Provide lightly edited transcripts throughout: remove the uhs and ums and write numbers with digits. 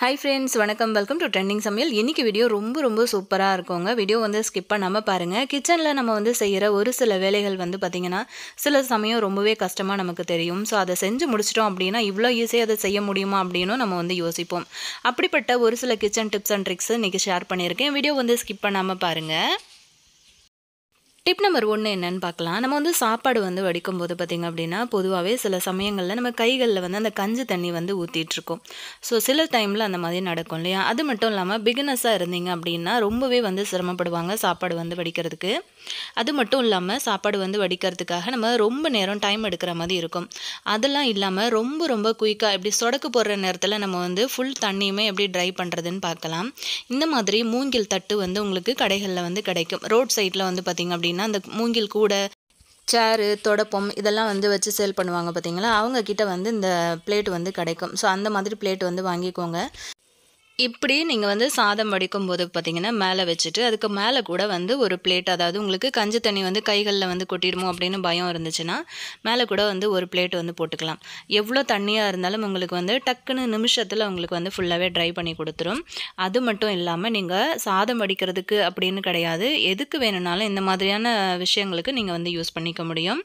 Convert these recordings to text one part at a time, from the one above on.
Hi friends, வணக்கம் welcome to trending samayal. இன்னைக்கு video ரொம்ப சூப்பரா இருக்குங்க. வீடியோ வந்து ஸ்கிப் பண்ணாம பாருங்க. கிச்சன்ல நம்ம வந்து செய்யற ஒரு சில வேலைகள் வந்து பாத்தீங்கன்னா சில சமயம் ரொம்பவே கஷ்டமா நமக்கு தெரியும். சோ அத செஞ்சு முடிச்சிட்டோம் அப்படினா இவ்ளோ ஈஸியா அத செய்ய முடியுமா அப்படினு நம்ம வந்து யோசிப்போம். அப்படிப்பட்ட ஒரு சில கிச்சன் டிப்ஸ் அண்ட் ட்ரிக்ஸ் இன்னைக்கு ஷேர் பண்ணிருக்கேன். வீடியோ வந்து ஸ்கிப் பண்ணாம பாருங்க. டிப் நம்பர் 1 என்னன்னு பார்க்கலாம். நம்ம வந்து சாப்பாடு வந்து வடிக்கும்போது பார்த்தீங்க அப்படின்னா பொதுவாகவே சில சமயங்களில் நம்ம கைகளில் வந்து அந்த கஞ்சி தண்ணி வந்து ஊற்றிட்டு இருக்கோம். ஸோ சில டைமில் அந்த மாதிரி நடக்கும் இல்லையா? அது மட்டும் இல்லாமல் பிகினஸாக இருந்தீங்க அப்படின்னா ரொம்பவே வந்து சிரமப்படுவாங்க சாப்பாடு வந்து வடிக்கிறதுக்கு. அது மட்டும் இல்லாமல் சாப்பாடு வந்து வடிக்கிறதுக்காக நம்ம ரொம்ப நேரம் டைம் எடுக்கிற மாதிரி இருக்கும். அதெல்லாம் இல்லாமல் ரொம்ப குயிக்காக எப்படி சொடக்கு போடுற நேரத்தில் நம்ம வந்து ஃபுல் தண்ணியுமே எப்படி ட்ரை பண்ணுறதுன்னு பார்க்கலாம். இந்த மாதிரி மூங்கில் தட்டு வந்து உங்களுக்கு கடைகளில் வந்து கிடைக்கும். ரோட் சைடில் வந்து பார்த்தீங்க அப்படின்னா அந்த மூங்கில் கூட சேரு தொடப்பம் இதெல்லாம் வந்து வச்சு சேல் பண்ணுவாங்க பார்த்தீங்களா? அவங்க கிட்ட வந்து இந்த பிளேட் வந்து கிடைக்கும். ஸோ அந்த மாதிரி பிளேட் வந்து வாங்கிக்கோங்க. இப்படி நீங்கள் வந்து சாதம் வடிக்கும்போது பார்த்தீங்கன்னா மேலே வச்சுட்டு அதுக்கு மேலே கூட வந்து ஒரு பிளேட், அதாவது உங்களுக்கு கஞ்சி தண்ணி வந்து கைகளில் வந்து கொட்டிடுமோ அப்படின்னு பயம் இருந்துச்சுன்னா மேலே கூட வந்து ஒரு பிளேட் வந்து போட்டுக்கலாம். எவ்வளோ தண்ணியாக இருந்தாலும் உங்களுக்கு வந்து டக்குன்னு நிமிஷத்தில் உங்களுக்கு வந்து ஃபுல்லாகவே ட்ரை பண்ணி கொடுத்துரும். அது மட்டும் இல்லாமல் நீங்கள் சாதம் வடிக்கிறதுக்கு அப்படின்னு கிடையாது, எதுக்கு வேணும்னாலும் இந்த மாதிரியான விஷயங்களுக்கு நீங்கள் வந்து யூஸ் பண்ணிக்க முடியும்.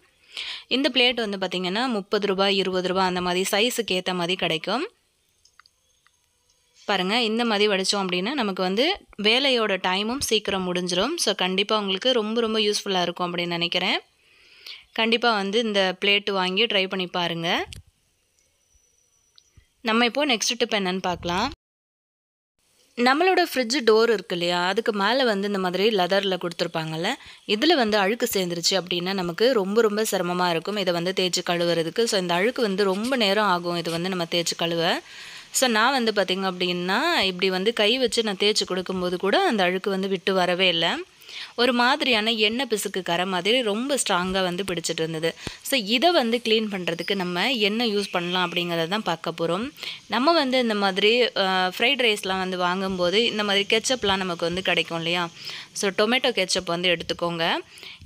இந்த பிளேட் வந்து பார்த்திங்கன்னா ₹30 ₹20 அந்த மாதிரி சைஸுக்கு ஏற்ற மாதிரி கிடைக்கும். பாருங்கள், இந்த மாதிரி வடித்தோம் அப்படின்னா நமக்கு வந்து வேலையோட டைமும் சீக்கிரம் முடிஞ்சிடும். ஸோ கண்டிப்பாக உங்களுக்கு ரொம்ப யூஸ்ஃபுல்லாக இருக்கும் அப்படின்னு நினைக்கிறேன். கண்டிப்பாக வந்து இந்த பிளேட்டு வாங்கி ட்ரை பண்ணி பாருங்கள். நம்ம இப்போது நெக்ஸ்ட் டிப் என்னன்னு பார்க்கலாம். நம்மளோட ஃப்ரிட்ஜ் டோர் இருக்கு இல்லையா, அதுக்கு மேலே வந்து இந்த மாதிரி லெதரில் கொடுத்துருப்பாங்கல்ல, இதில் வந்து அழுக்கு சேர்ந்துருச்சு அப்படின்னா நமக்கு ரொம்ப சிரமமாக இருக்கும் இதை வந்து தேய்ச்சி கழுவுறதுக்கு. ஸோ இந்த அழுக்கு வந்து ரொம்ப நேரம் ஆகும் இது வந்து நம்ம தேய்ச்சி கழுவ. ஸோ நான் வந்து பார்த்திங்க அப்படின்னா இப்படி வந்து கை வச்சு நான் தேய்ச்சி கொடுக்கும்போது கூட அந்த அழுக்கு வந்து விட்டு வரவே இல்லை. ஒரு மாதிரியான எண்ணெய் பிசுக்கு கரை மாதிரி ரொம்ப ஸ்ட்ராங்காக வந்து பிடிச்சிட்டு இருந்தது. ஸோ இதை வந்து க்ளீன் பண்ணுறதுக்கு நம்ம என்ன யூஸ் பண்ணலாம் அப்படிங்கிறத தான் பார்க்க போகிறோம். நம்ம வந்து இந்த மாதிரி ஃப்ரைட் ரைஸ்லாம் வந்து வாங்கும்போது இந்த மாதிரி கெச்சப்லாம் நமக்கு வந்து கிடைக்கும் இல்லையா? ஸோ டொமேட்டோ கெச்சப் வந்து எடுத்துக்கோங்க.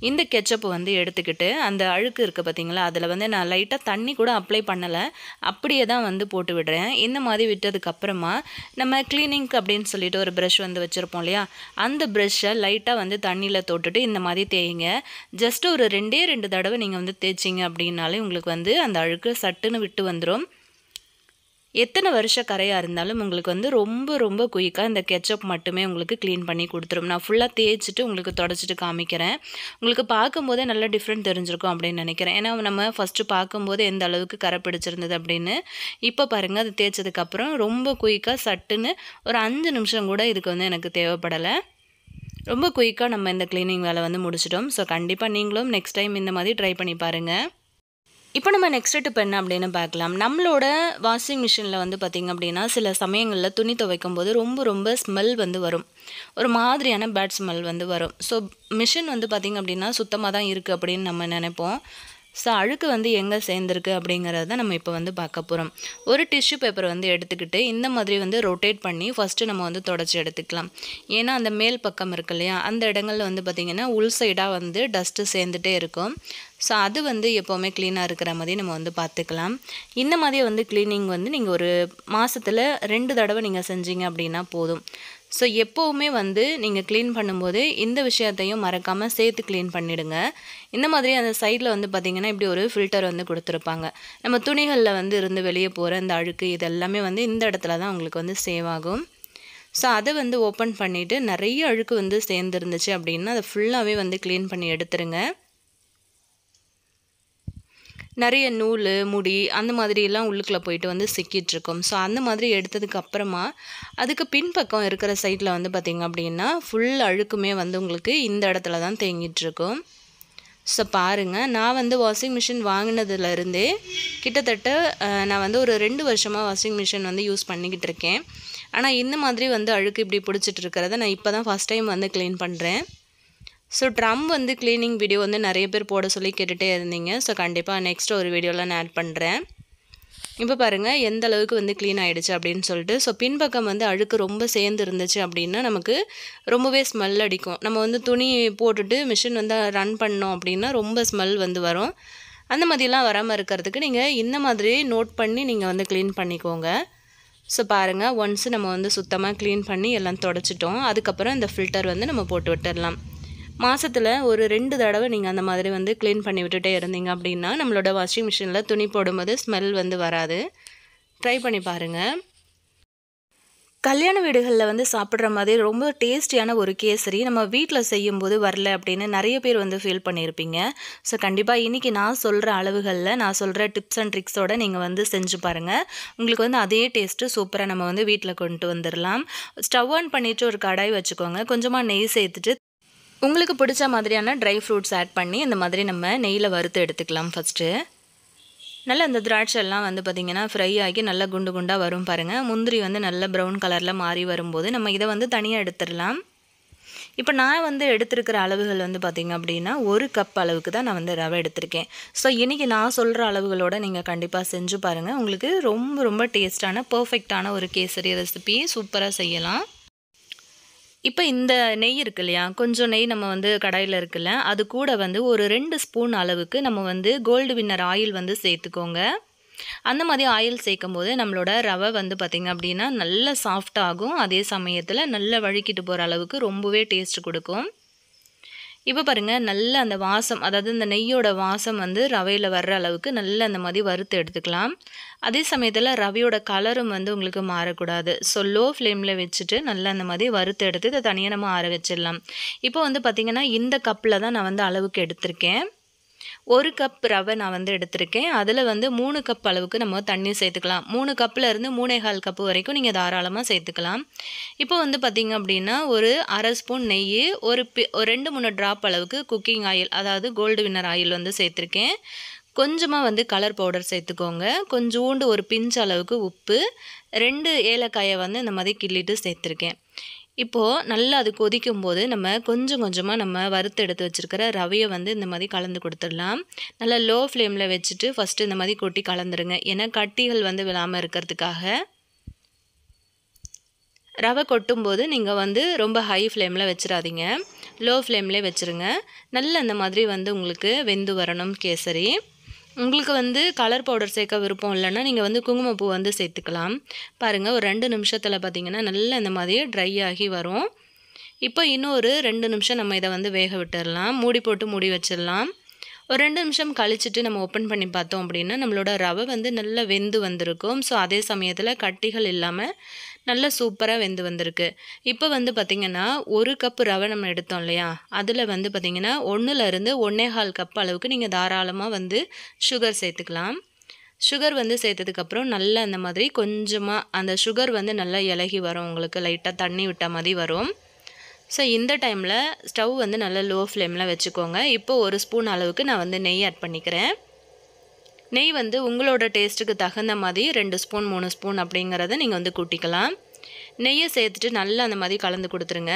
இந்த கெச்சப் வந்து எடுத்துக்கிட்டு அந்த அழுக்கு இருக்குது பார்த்தீங்களா, அதில் வந்து நான் லைட்டாக தண்ணி கூட அப்ளை பண்ணலை, அப்படியே தான் வந்து போட்டு விடுறேன். இந்த மாதிரி விட்டதுக்கப்புறமா நம்ம க்ளீனிங்க்கு அப்படின்னு சொல்லிட்டு ஒரு ப்ரஷ் வந்து வச்சுருப்போம் இல்லையா, அந்த ப்ரஷ்ஷை லைட்டாக வந்து தண்ணியில் தொட்டுட்டு இந்த மாதிரி தேய்ங்க. ஜஸ்ட் ஒரு 2 தடவை நீங்கள் வந்து தேய்ச்சிங்க அப்படின்னாலே உங்களுக்கு வந்து அந்த அழுக்கு சட்டுன்னு விட்டு வந்துடும். எத்தனை வருஷ கரையாக இருந்தாலும் உங்களுக்கு வந்து ரொம்ப குயிக்காக இந்த கெச்சப் மட்டுமே உங்களுக்கு க்ளீன் பண்ணி கொடுத்துரும். நான் ஃபுல்லாக தேய்ச்சிட்டு உங்களுக்கு தொடச்சிட்டு காமிக்கிறேன். உங்களுக்கு பார்க்கும்போதே நல்லா டிஃப்ரெண்ட் தெரிஞ்சிருக்கும் அப்படின்னு நினைக்கிறேன். ஏன்னா நம்ம ஃபஸ்ட்டு பார்க்கும்போது எந்த அளவுக்கு கரை பிடிச்சிருந்தது அப்படின்னு. இப்போ பாருங்கள், அது தேய்ச்சதுக்கப்புறம் ரொம்ப குயிக்காக சட்டுன்னு ஒரு 5 நிமிஷம் கூட இதுக்கு வந்து எனக்கு தேவைப்படலை. ரொம்ப குயிக்காக நம்ம இந்த க்ளீனிங் வேலை வந்து முடிச்சிட்டோம். ஸோ கண்டிப்பாக நீங்களும் நெக்ஸ்ட் டைம் இந்த மாதிரி ட்ரை பண்ணி பாருங்கள். இப்போ நம்ம நெக்ஸ்ட் டிப் என்ன அப்படின்னு பார்க்கலாம். நம்மளோட வாஷிங் மிஷினில் வந்து பார்த்திங்க அப்படின்னா சில சமயங்களில் துணி துவைக்கும் போது ரொம்ப ஸ்மெல் வந்து வரும். ஒரு மாதிரியான பேட் ஸ்மெல் வந்து வரும். ஸோ மிஷின் வந்து பார்த்திங்க அப்படின்னா சுத்தமாக தான் இருக்குது அப்படின்னு நம்ம நினைப்போம். ஸோ அழுக்கு வந்து எங்கே சேர்ந்துருக்கு அப்படிங்கிறத நம்ம இப்போ வந்து பார்க்க போகிறோம். ஒரு டிஷ்யூ பேப்பர் வந்து எடுத்துக்கிட்டு இந்த மாதிரி வந்து ரொட்டேட் பண்ணி ஃபஸ்ட்டு நம்ம வந்து தொடச்சி எடுத்துக்கலாம். ஏன்னா அந்த மேல் பக்கம் இருக்கு இல்லையா, அந்த இடங்களில் வந்து பார்த்திங்கன்னா உள் சைடாக வந்து டஸ்ட்டு சேர்ந்துட்டே இருக்கும். ஸோ அது வந்து எப்போவுமே க்ளீனாக இருக்கிற மாதிரி நம்ம வந்து பார்த்துக்கலாம். இந்த மாதிரி வந்து க்ளீனிங் வந்து நீங்கள் ஒரு மாதத்தில் 2 தடவை நீங்கள் செஞ்சீங்க அப்படின்னா போதும். ஸோ எப்போவுமே வந்து நீங்கள் க்ளீன் பண்ணும்போது இந்த விஷயத்தையும் மறக்காமல் சேர்த்து க்ளீன் பண்ணிவிடுங்க. இந்த மாதிரி அந்த சைடில் வந்து பார்த்திங்கன்னா இப்படி ஒரு ஃபில்டர் வந்து கொடுத்துருப்பாங்க. நம்ம துணிகளில் வந்து இருந்து வெளியே போகிற அந்த அழுக்கு இதெல்லாமே வந்து இந்த இடத்துல தான் உங்களுக்கு வந்து சேவ் ஆகும். ஸோ அதை வந்து ஓப்பன் பண்ணிவிட்டு நிறைய அழுக்கு வந்து சேர்ந்துருந்துச்சு அப்படின்னா அதை ஃபுல்லாகவே வந்து க்ளீன் பண்ணி எடுத்துருங்க. நிறைய நூல், முடி அந்த மாதிரியெல்லாம் உள்ளுக்குள்ளே போயிட்டு வந்து சிக்கிட்டுருக்கும். ஸோ அந்த மாதிரி எடுத்ததுக்கு அப்புறமா அதுக்கு பின்பக்கம் இருக்கிற சைடில் வந்து பார்த்திங்க அப்படின்னா ஃபுல் அழுக்குமே வந்து உங்களுக்கு இந்த இடத்துல தான் தேங்கிட்டுருக்கும். ஸோ பாருங்கள், நான் வந்து வாஷிங் மிஷின் வாங்கினதுலேருந்தே கிட்டத்தட்ட நான் வந்து ஒரு 2 வருஷமாக வாஷிங் மிஷின் வந்து யூஸ் பண்ணிக்கிட்டு இருக்கேன். ஆனால் இந்த மாதிரி வந்து அழுக்கு இப்படி பிடிச்சிட்டு இருக்கிறத நான் இப்போ தான் ஃபஸ்ட் டைம் வந்து க்ளீன் பண்ணுறேன். ஸோ ட்ரம் வந்து க்ளீனிங் வீடியோ வந்து நிறைய பேர் போட சொல்லி கேட்டுகிட்டே இருந்தீங்க. ஸோ கண்டிப்பாக நெக்ஸ்ட் ஒரு வீடியோவில் நான் ஆட் பண்ணுறேன். இப்போ பாருங்கள் எந்த அளவுக்கு வந்து க்ளீன் ஆகிடுச்சு அப்படின்னு சொல்லிட்டு. ஸோ பின்பக்கம் வந்து அழுக்கு ரொம்ப சேர்ந்து இருந்துச்சு அப்படின்னா நமக்கு ரொம்பவே ஸ்மெல் அடிக்கும். நம்ம வந்து துணி போட்டுட்டு மிஷின் வந்து ரன் பண்ணோம் அப்படின்னா ரொம்ப ஸ்மெல் வந்து வரும். அந்த மாதிரிலாம் வராமல் இருக்கிறதுக்கு நீங்கள் இந்த மாதிரி நோட் பண்ணி நீங்கள் வந்து க்ளீன் பண்ணிக்கோங்க. ஸோ பாருங்கள், ஒன்ஸ் நம்ம வந்து சுத்தமாக க்ளீன் பண்ணி எல்லாம் தொடச்சிட்டோம். அதுக்கப்புறம் இந்த ஃபில்டர் வந்து நம்ம போட்டு விட்டுடலாம். மாதத்தில் ஒரு 2 தடவை நீங்கள் அந்த மாதிரி வந்து க்ளீன் பண்ணி விட்டுட்டே இருந்தீங்க அப்படின்னா நம்மளோட வாஷிங் மிஷினில் துணி போடும்போது ஸ்மெல் வந்து வராது. ட்ரை பண்ணி பாருங்கள். கல்யாண வீடுகளில் வந்து சாப்பிட்ற மாதிரி ரொம்ப டேஸ்டியான ஒரு கேசரி நம்ம வீட்டில் செய்யும்போது வரல அப்படின்னு நிறைய பேர் வந்து ஃபீல் பண்ணியிருப்பீங்க. ஸோ கண்டிப்பாக இன்றைக்கி நான் சொல்கிற அளவுகளில் நான் சொல்கிற டிப்ஸ் அண்ட் ட்ரிக்ஸோடு நீங்கள் வந்து செஞ்சு பாருங்கள். உங்களுக்கு வந்து அதே டேஸ்ட்டு சூப்பராக நம்ம வந்து வீட்டில் கொண்டு வந்துடலாம். ஸ்டவ் ஆன் பண்ணிவிட்டு ஒரு கடாய் வச்சுக்கோங்க. கொஞ்சமாக நெய் சேர்த்துட்டு உங்களுக்கு பிடிச்ச மாதிரியான ட்ரை ஃப்ரூட்ஸ் ஆட் பண்ணி இந்த மாதிரி நம்ம நெய்யில் வறுத்து எடுத்துக்கலாம். ஃபஸ்ட்டு நல்லா அந்த திராட்சை எல்லாம் வந்து பார்த்திங்கன்னா ஃப்ரை ஆகி நல்லா குண்டு குண்டாக வரும் பாருங்கள். முந்திரி வந்து நல்ல ப்ரௌன் கலரில் மாறி வரும்போது நம்ம இதை வந்து தனியாக எடுத்துடலாம். இப்போ நான் வந்து எடுத்துருக்கிற அளவுகள் வந்து பார்த்திங்க அப்படின்னா 1 கப் அளவுக்கு தான் நான் வந்து ரவை எடுத்திருக்கேன். ஸோ இன்றைக்கி நான் சொல்கிற அளவுகளோடு நீங்கள் கண்டிப்பாக செஞ்சு பாருங்கள். உங்களுக்கு ரொம்ப ரொம்ப டேஸ்டான பர்ஃபெக்டான ஒரு கேசரி ரெசிபி சூப்பராக செய்யலாம். இப்போ இந்த நெய் இருக்கு இல்லையா, கொஞ்சம் நெய் நம்ம வந்து கடாயில் இருக்குல்ல, அது கூட வந்து ஒரு 2 ஸ்பூன் அளவுக்கு நம்ம வந்து கோல்டு வின்னர் ஆயில் வந்து சேர்த்துக்கோங்க. அந்த மாதிரி ஆயில் சேர்க்கும்போது நம்மளோட ரவை வந்து பார்த்திங்க அப்படின்னா நல்லா சாஃப்டாகும். அதே சமயத்தில் நல்லா வழுக்கிட்டு போகிற அளவுக்கு ரொம்பவே டேஸ்ட் கொடுக்கும். இப்போ பாருங்கள், நல்ல அந்த வாசம், அதாவது இந்த நெய்யோட வாசம் வந்து ரவையில் வர்ற அளவுக்கு நல்ல அந்த மாதிரி வறுத்து எடுத்துக்கலாம். அதே சமயத்தில் ரவையோட கலரும் வந்து உங்களுக்கு மாறக்கூடாது. ஸோ லோ ஃப்ளேமில் வச்சுட்டு நல்லா அந்த மாதிரி வறுத்து எடுத்து இதை தனியாக நம்ம ஆற வச்சிடலாம். இப்போ வந்து பார்த்திங்கன்னா இந்த கப்பில் தான் நான் வந்து அளவுக்கு எடுத்திருக்கேன். 1 கப் ரவை நான் வந்து எடுத்திருக்கேன். அதில் வந்து 3 கப் அளவுக்கு நம்ம தண்ணி சேர்த்துக்கலாம். 3 கப்பில் இருந்து 3.25 கப்பு வரைக்கும் நீங்கள் தாராளமாக சேர்த்துக்கலாம். இப்போ வந்து பார்த்திங்க அப்படின்னா ஒரு 1/2 ஸ்பூன் நெய், ஒரு 2-3 ட்ராப் அளவுக்கு குக்கிங் ஆயில், அதாவது கோல்டு வின்னர் ஆயில் வந்து சேர்த்துருக்கேன். கொஞ்சமாக வந்து கலர் பவுடர் சேர்த்துக்கோங்க. கொஞ்சோண்டு ஒரு பிஞ்ச் அளவுக்கு உப்பு, 2 ஏலக்காயை வந்து இந்த மாதிரி கிள்ளிட்டு சேர்த்துருக்கேன். இப்போது நல்லா அது கொதிக்கும்போது நம்ம கொஞ்சம் கொஞ்சமாக நம்ம வறுத்து எடுத்து வச்சுருக்கிற ரவையை வந்து இந்த மாதிரி கலந்து கொடுத்துடலாம். நல்லா லோ ஃப்ளேமில் வச்சுட்டு ஃபஸ்ட்டு இந்த மாதிரி கொட்டி கலந்துருங்க. ஏன்னா கட்டிகள் வந்து விழாமல் இருக்கிறதுக்காக. ரவை கொட்டும்போது நீங்கள் வந்து ரொம்ப ஹை ஃப்ளேமில் வச்சிடாதீங்க, லோ ஃப்ளேம்லேயே வச்சுருங்க. நல்லா இந்த மாதிரி வந்து உங்களுக்கு வெந்து வரணும் கேசரி. உங்களுக்கு வந்து கலர் பவுடர் சேர்க்க விருப்பம் இல்லைன்னா நீங்கள் வந்து குங்குமப்பூ வந்து சேர்த்துக்கலாம். பாருங்கள், ஒரு 2 நிமிஷத்தில் பார்த்திங்கன்னா நல்லா இந்த மாதிரி ட்ரை ஆகி வரும். இப்போ இன்னும் ஒரு 2 நிமிஷம் நம்ம இதை வந்து வேக விட்டுடலாம். மூடி போட்டு மூடி வச்சிடலாம். ஒரு 2 நிமிஷம் கழிச்சிட்டு நம்ம ஓப்பன் பண்ணி பார்த்தோம் அப்படின்னா நம்மளோட ரவை வந்து நல்லா வெந்து வந்திருக்கும். ஸோ அதே சமயத்தில் கட்டிகள் இல்லாமல் நல்லா சூப்பராக வெந்து வந்திருக்கு. இப்போ வந்து பார்த்திங்கன்னா 1 கப் ரவை நம்ம எடுத்தோம் இல்லையா, அதில் வந்து பார்த்திங்கன்னா 1லேருந்து 1.25 கப் அளவுக்கு நீங்கள் தாராளமாக வந்து சுகர் சேர்த்துக்கலாம். சுகர் வந்து சேர்த்ததுக்கப்புறம் நல்லா அந்த மாதிரி கொஞ்சமாக அந்த சுகர் வந்து நல்லா இலகி வரும், உங்களுக்கு லைட்டாக தண்ணி விட்ட மாதிரி வரும். ஸோ இந்த டைமில் ஸ்டவ் வந்து நல்லா லோ ஃப்ளேமில் வச்சுக்கோங்க. இப்போ 1 ஸ்பூன் அளவுக்கு நான் வந்து நெய் ஆட் பண்ணிக்கிறேன். நெய் வந்து உங்களோட டேஸ்ட்டுக்கு தகுந்த மாதிரி 2 ஸ்பூன் 3 ஸ்பூன் அப்படிங்கிறத நீங்கள் வந்து கூட்டிக்கலாம். நெய்யை சேர்த்துட்டு நல்லா அந்த மாதிரி கலந்து கொடுத்துருங்க.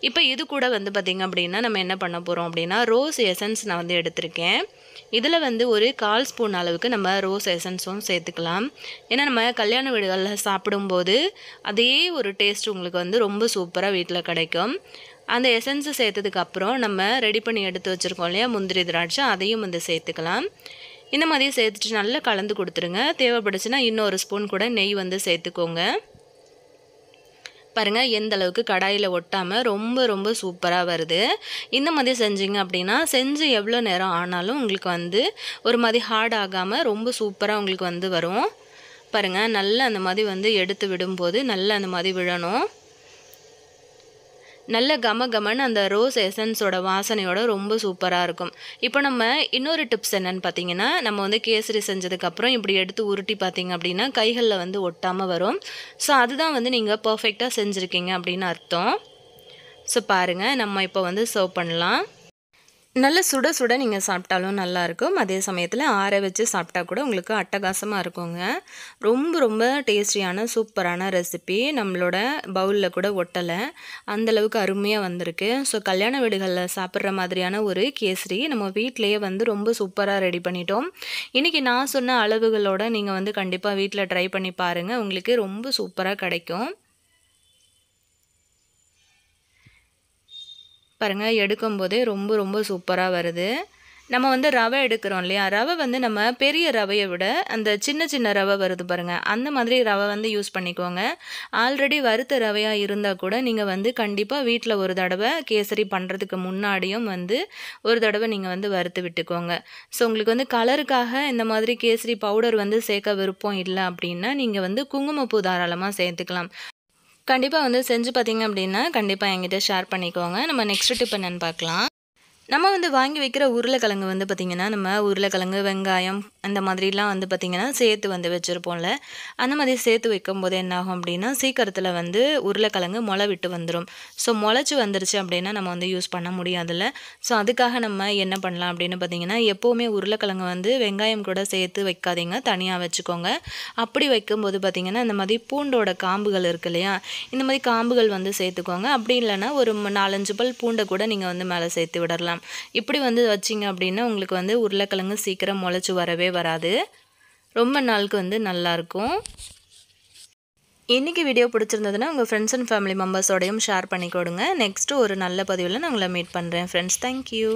இப்போ இது கூட வந்து பார்த்திங்க அப்படின்னா நம்ம என்ன பண்ண போகிறோம் அப்படின்னா ரோஸ் எசன்ஸ் நான் வந்து எடுத்திருக்கேன். இதில் வந்து ஒரு 1/4 ஸ்பூன் அளவுக்கு நம்ம ரோஸ் எசன்ஸும் சேர்த்துக்கலாம். ஏன்னா நம்ம கல்யாண வீடுகளில் சாப்பிடும்போது அதே ஒரு டேஸ்ட் உங்களுக்கு வந்து ரொம்ப சூப்பராக வீட்டில் கிடைக்கும். அந்த எசன்ஸு சேர்த்ததுக்கப்புறம் நம்ம ரெடி பண்ணி எடுத்து வச்சுருக்கோம் இல்லையா முந்திரி திராட்சை, அதையும் வந்து சேர்த்துக்கலாம். இந்த மாதிரி சேர்த்துட்டு நல்லா கலந்து கொடுத்துருங்க. தேவைப்படுச்சுன்னா இன்னொரு ஸ்பூன் கூட நெய் வந்து சேர்த்துக்கோங்க. பாருங்கள், எந்த அளவுக்கு கடாயில் ஒட்டாமல் ரொம்ப ரொம்ப சூப்பராக வருது. இந்த மாதிரி செஞ்சிங்க அப்படின்னா செஞ்சு எவ்வளோ நேரம் ஆனாலும் உங்களுக்கு வந்து ஒரு மாதிரி ஹார்ட் ஆகாமல் ரொம்ப சூப்பராக உங்களுக்கு வந்து வரும். பாருங்கள், நல்லா அந்த மாதிரி வந்து எடுத்து விடும்போது நல்லா அந்த மாதிரி விழணும். நல்ல கமன்னு அந்த ரோஸ் எசன்ஸோட வாசனையோட ரொம்ப சூப்பராக இருக்கும். இப்போ நம்ம இன்னொரு டிப்ஸ் என்னென்னு பார்த்தீங்கன்னா, நம்ம வந்து கேசரி செஞ்சதுக்கப்புறம் இப்படி எடுத்து உருட்டி பார்த்தீங்க அப்படின்னா கைகளில் வந்து ஒட்டாமல் வரும். ஸோ அதுதான் வந்து நீங்கள் பர்ஃபெக்டாக செஞ்சுருக்கீங்க அப்படின்னு அர்த்தம். ஸோ பாருங்கள், நம்ம இப்போ வந்து சர்வ் பண்ணலாம். நல்ல சுட சுட நீங்கள் சாப்பிட்டாலும் நல்லாயிருக்கும். அதே சமயத்தில் ஆற வச்சு சாப்பிட்டா கூட உங்களுக்கு அட்டகாசமாக இருக்குங்க. ரொம்ப ரொம்ப டேஸ்டியான சூப்பரான ரெசிபி. நம்மளோட பவுலில் கூட ஒட்டலை, அந்தளவுக்கு அருமையாக வந்திருக்கு. ஸோ கல்யாண வீடுகளில் சாப்பிட்ற மாதிரியான ஒரு கேசரி நம்ம வீட்டிலையே வந்து ரொம்ப சூப்பராக ரெடி பண்ணிட்டோம். இன்றைக்கி நான் சொன்ன அளவுகளோடு நீங்கள் வந்து கண்டிப்பாக வீட்டில் ட்ரை பண்ணி பாருங்கள். உங்களுக்கு ரொம்ப சூப்பராக கிடைக்கும். பாருங்கள், எடுக்கும்போதே ரொம்ப ரொம்ப சூப்பராக வருது. நம்ம வந்து ரவை எடுக்கிறோம் இல்லையா? ரவை வந்து நம்ம பெரிய ரவைய விட அந்த சின்ன சின்ன ரவை வருது பாருங்க, அந்த மாதிரி ரவை வந்து யூஸ் பண்ணிக்கோங்க. ஆல்ரெடி வறுத்த ரவையா இருந்தா கூட நீங்க வந்து கண்டிப்பா வீட்ல ஒரு தடவ கேசரி பண்றதுக்கு முன்னாடியும் வந்து ஒரு தடவ நீங்க வந்து வறுத்து விட்டுக்கோங்க. ஸோ உங்களுக்கு வந்து கலருக்காக இந்த மாதிரி கேசரி பவுடர் வந்து சேர்க்க விருப்பம் இல்ல அப்டின்னா, நீங்க வந்து குங்குமப்பூ தாராளமா சேர்த்துக்கலாம். கண்டிப்பா வந்து செஞ்சு பார்த்தீங்க அப்டின்னா, கண்டிப்பா என்கிட்ட ஷேர் பண்ணிக்கோங்க. நம்ம நெக்ஸ்ட் டிப் என்னன்னு பார்க்கலாம். நம்ம வந்து வாங்கி வைக்கிற உருளைக்கிழங்கு வந்து பார்த்திங்கன்னா, நம்ம உருளைக்கிழங்கு, வெங்காயம் அந்த மாதிரிலாம் வந்து பார்த்திங்கன்னா, சேர்த்து வந்து வச்சுருப்போம்ல. அந்த மாதிரி சேர்த்து வைக்கும்போது என்னாகும் அப்படின்னா, சீக்கிரத்தில வந்து உருளைக்கிழங்கு மொள விட்டு வந்துரும். ஸோ மொளச்சு வந்துருச்சு அப்படின்னா, நம்ம வந்து யூஸ் பண்ண முடியாதுல்ல. ஸோ அதுக்காக நம்ம என்ன பண்ணலாம் அப்படின்னு பார்த்திங்கன்னா, எப்போவுமே உருளைக்கிழங்கு வந்து வெங்காயம் கூட சேர்த்து வைக்காதீங்க. தனியா வச்சுக்கோங்க. அப்படி வைக்கும்போது பார்த்திங்கன்னா, இந்த மாதிரி பூண்டோட காம்புகள் இருக்கு இல்லையா? இந்த மாதிரி காம்புகள் வந்து சேர்த்துக்கோங்க. அப்படி இல்லைன்னா ஒரு 4, 5 பல் பூண்டை கூட நீங்கள் வந்து மேலே சேர்த்து விடலாம். இப்படி வந்து வச்சிங்க அப்படின்னா உங்களுக்கு வந்து உருளைக்கிழங்கு சீக்கிரம் முளைச்சு வரவே வராது. ரொம்ப நாளுக்கு வந்து நல்லாயிருக்கும். இன்றைக்கி வீடியோ பிடிச்சிருந்ததுன்னா உங்கள் ஃப்ரெண்ட்ஸ் அண்ட் ஃபேமிலி மெம்பர்ஸோடையும் ஷேர் பண்ணிக்கோடுங்க. நெக்ஸ்ட்டு ஒரு நல்ல பதிவில் நான் உங்களை மீட் பண்ணுறேன் ஃப்ரெண்ட்ஸ். தேங்க்யூ.